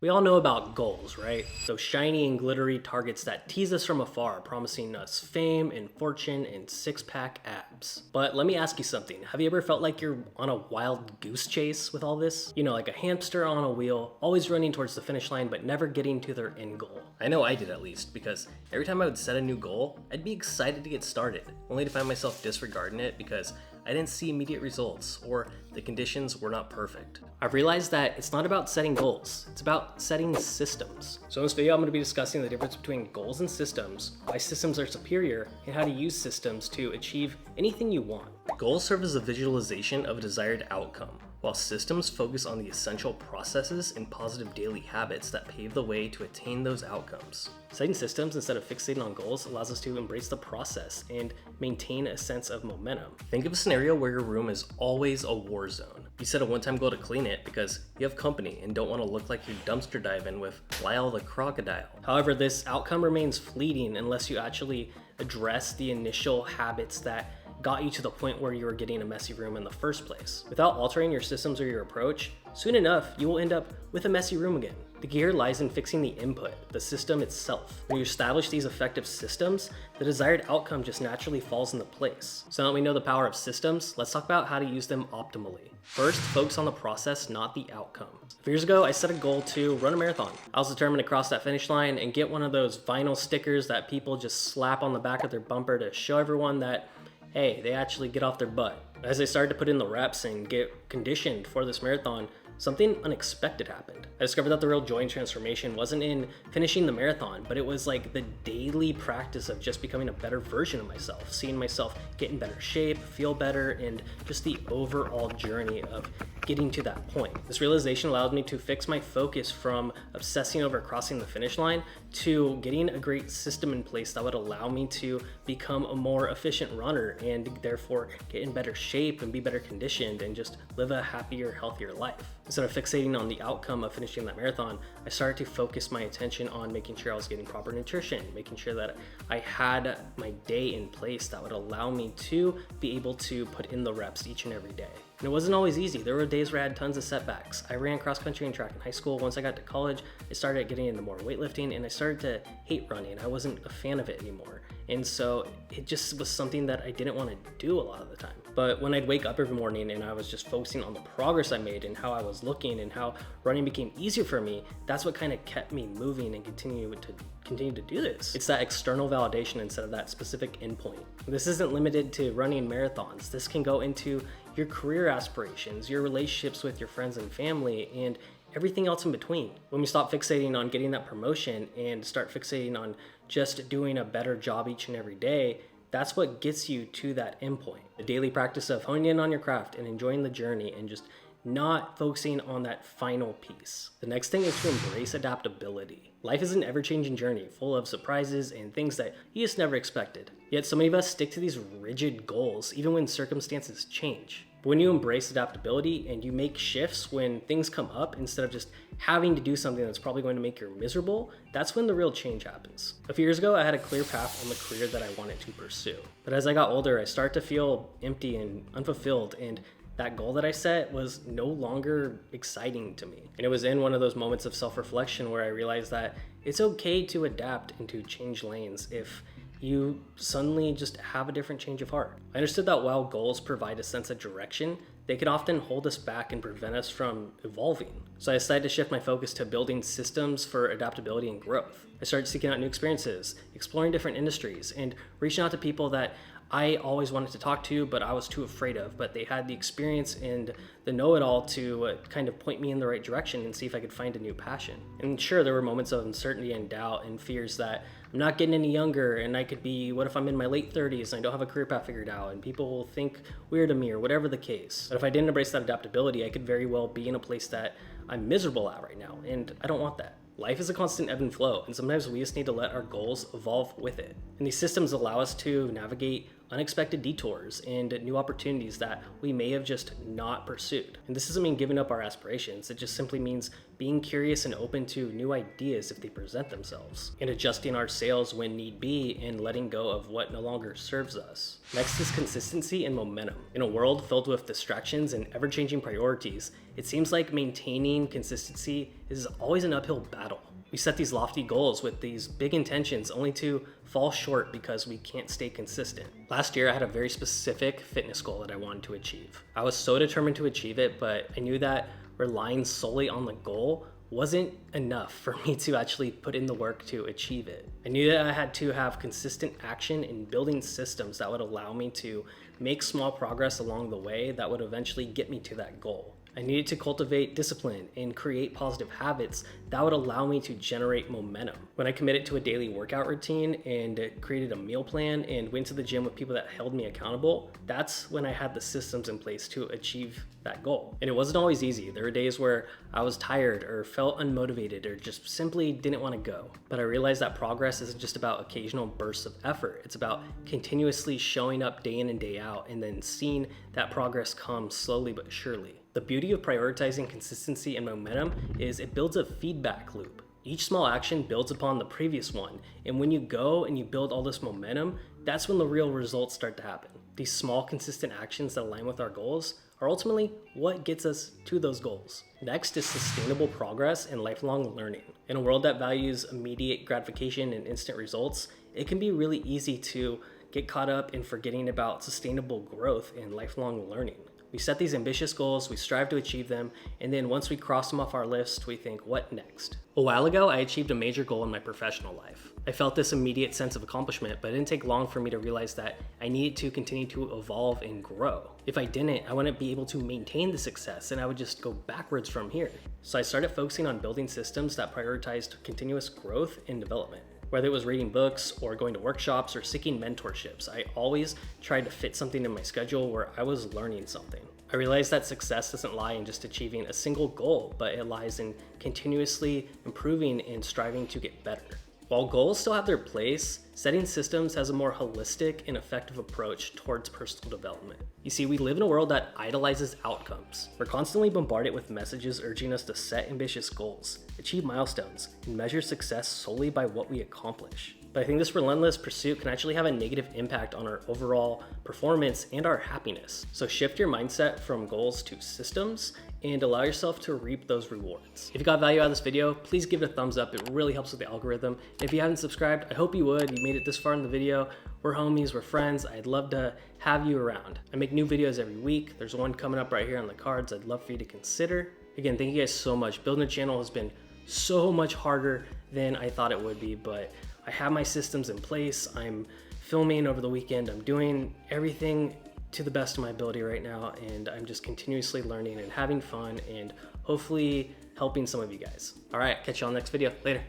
We all know about goals, right? Those shiny and glittery targets that tease us from afar, promising us fame and fortune and six-pack abs. But let me ask you something. Have you ever felt like you're on a wild goose chase with all this? You know, like a hamster on a wheel, always running towards the finish line but never getting to their end goal. I know I did, at least, because every time I would set a new goal, I'd be excited to get started, only to find myself disregarding it because I didn't see immediate results or the conditions were not perfect. I've realized that it's not about setting goals, it's about setting systems. So in this video, I'm going to be discussing the difference between goals and systems, why systems are superior, and how to use systems to achieve anything you want. Goals serve as a visualization of a desired outcome, while systems focus on the essential processes and positive daily habits that pave the way to attain those outcomes. Setting systems instead of fixating on goals allows us to embrace the process and maintain a sense of momentum. Think of a scenario where your room is always a war zone. You set a one-time goal to clean it because you have company and don't want to look like you're dumpster diving with Lyle the crocodile. However, this outcome remains fleeting unless you actually address the initial habits that got you to the point where you were getting a messy room in the first place. Without altering your systems or your approach, soon enough, you will end up with a messy room again. The gear lies in fixing the input, the system itself. When you establish these effective systems, the desired outcome just naturally falls into place. So now that we know the power of systems, let's talk about how to use them optimally. First, focus on the process, not the outcome. A few years ago, I set a goal to run a marathon. I was determined to cross that finish line and get one of those vinyl stickers that people just slap on the back of their bumper to show everyone that hey, they actually get off their butt. As I started to put in the reps and get conditioned for this marathon, something unexpected happened. I discovered that the real joy and transformation wasn't in finishing the marathon, but it was like the daily practice of just becoming a better version of myself, seeing myself get in better shape, feel better, and just the overall journey of getting to that point. This realization allowed me to fix my focus from obsessing over crossing the finish line to getting a great system in place that would allow me to become a more efficient runner and therefore get in better shape and be better conditioned and just live a happier, healthier life. Instead of fixating on the outcome of finishing that marathon, I started to focus my attention on making sure I was getting proper nutrition, making sure that I had my day in place that would allow me to be able to put in the reps each and every day. And it wasn't always easy. There were days where I had tons of setbacks. I ran cross country and track in high school. Once I got to college, I started getting into more weightlifting and I started to hate running. I wasn't a fan of it anymore. And so it just was something that I didn't want to do a lot of the time. But when I'd wake up every morning and I was just focusing on the progress I made and how I was looking and how running became easier for me, that's what kind of kept me moving and continue to do this. It's that external validation instead of that specific endpoint. This isn't limited to running marathons. This can go into your career aspirations, your relationships with your friends and family, and everything else in between. When we stop fixating on getting that promotion and start fixating on just doing a better job each and every day, that's what gets you to that endpoint. The daily practice of honing in on your craft and enjoying the journey and just not focusing on that final piece. The next thing is to embrace adaptability. Life is an ever-changing journey full of surprises and things that you just never expected. Yet so many of us stick to these rigid goals even when circumstances change. But when you embrace adaptability and you make shifts when things come up instead of just having to do something that's probably going to make you miserable, that's when the real change happens. A few years ago, I had a clear path on the career that I wanted to pursue. But as I got older, I started to feel empty and unfulfilled, and that goal that I set was no longer exciting to me. And it was in one of those moments of self-reflection where I realized that it's okay to adapt and to change lanes if you suddenly just have a different change of heart. I understood that while goals provide a sense of direction, they can often hold us back and prevent us from evolving. So I decided to shift my focus to building systems for adaptability and growth. I started seeking out new experiences, exploring different industries, and reaching out to people that I always wanted to talk to, but I was too afraid of, but they had the experience and the know-it-all to kind of point me in the right direction and see if I could find a new passion. And sure, there were moments of uncertainty and doubt and fears that I'm not getting any younger and I could be, what if I'm in my late 30s and I don't have a career path figured out and people will think weird of me or whatever the case. But if I didn't embrace that adaptability, I could very well be in a place that I'm miserable at right now, and I don't want that. Life is a constant ebb and flow, and sometimes we just need to let our goals evolve with it. And these systems allow us to navigate unexpected detours and new opportunities that we may have just not pursued. And this doesn't mean giving up our aspirations, it just simply means being curious and open to new ideas if they present themselves, and adjusting our sails when need be and letting go of what no longer serves us. Next is consistency and momentum. In a world filled with distractions and ever-changing priorities, it seems like maintaining consistency is always an uphill battle. We set these lofty goals with these big intentions only to fall short because we can't stay consistent. Last year, I had a very specific fitness goal that I wanted to achieve. I was so determined to achieve it, but I knew that relying solely on the goal wasn't enough for me to actually put in the work to achieve it. I knew that I had to have consistent action in building systems that would allow me to make small progress along the way that would eventually get me to that goal. I needed to cultivate discipline and create positive habits that would allow me to generate momentum. When I committed to a daily workout routine and created a meal plan and went to the gym with people that held me accountable, that's when I had the systems in place to achieve that goal. And it wasn't always easy. There were days where I was tired or felt unmotivated or just simply didn't want to go. But I realized that progress isn't just about occasional bursts of effort. It's about continuously showing up day in and day out and then seeing that progress come slowly but surely. The beauty of prioritizing consistency and momentum is it builds a feedback loop. Each small action builds upon the previous one, and when you go and you build all this momentum, that's when the real results start to happen. These small, consistent actions that align with our goals are ultimately what gets us to those goals. Next is sustainable progress and lifelong learning. In a world that values immediate gratification and instant results, it can be really easy to get caught up in forgetting about sustainable growth and lifelong learning. We set these ambitious goals, we strive to achieve them, and then once we cross them off our list, we think, what next? A while ago, I achieved a major goal in my professional life. I felt this immediate sense of accomplishment, but it didn't take long for me to realize that I needed to continue to evolve and grow. If I didn't, I wouldn't be able to maintain the success, and I would just go backwards from here. So I started focusing on building systems that prioritized continuous growth and development. Whether it was reading books or going to workshops or seeking mentorships, I always tried to fit something in my schedule where I was learning something. I realized that success doesn't lie in just achieving a single goal, but it lies in continuously improving and striving to get better. While goals still have their place, setting systems has a more holistic and effective approach towards personal development. You see, we live in a world that idolizes outcomes. We're constantly bombarded with messages urging us to set ambitious goals, achieve milestones, and measure success solely by what we accomplish. But I think this relentless pursuit can actually have a negative impact on our overall performance and our happiness. So shift your mindset from goals to systems and allow yourself to reap those rewards. If you got value out of this video, please give it a thumbs up. It really helps with the algorithm. And if you haven't subscribed, I hope you would. You made it this far in the video. We're homies, we're friends. I'd love to have you around. I make new videos every week. There's one coming up right here on the cards I'd love for you to consider. Again, thank you guys so much. Building a channel has been so much harder than I thought it would be, but I have my systems in place. I'm filming over the weekend. I'm doing everything to the best of my ability right now, and I'm just continuously learning and having fun and hopefully helping some of you guys. All right, catch you on the next video. Later.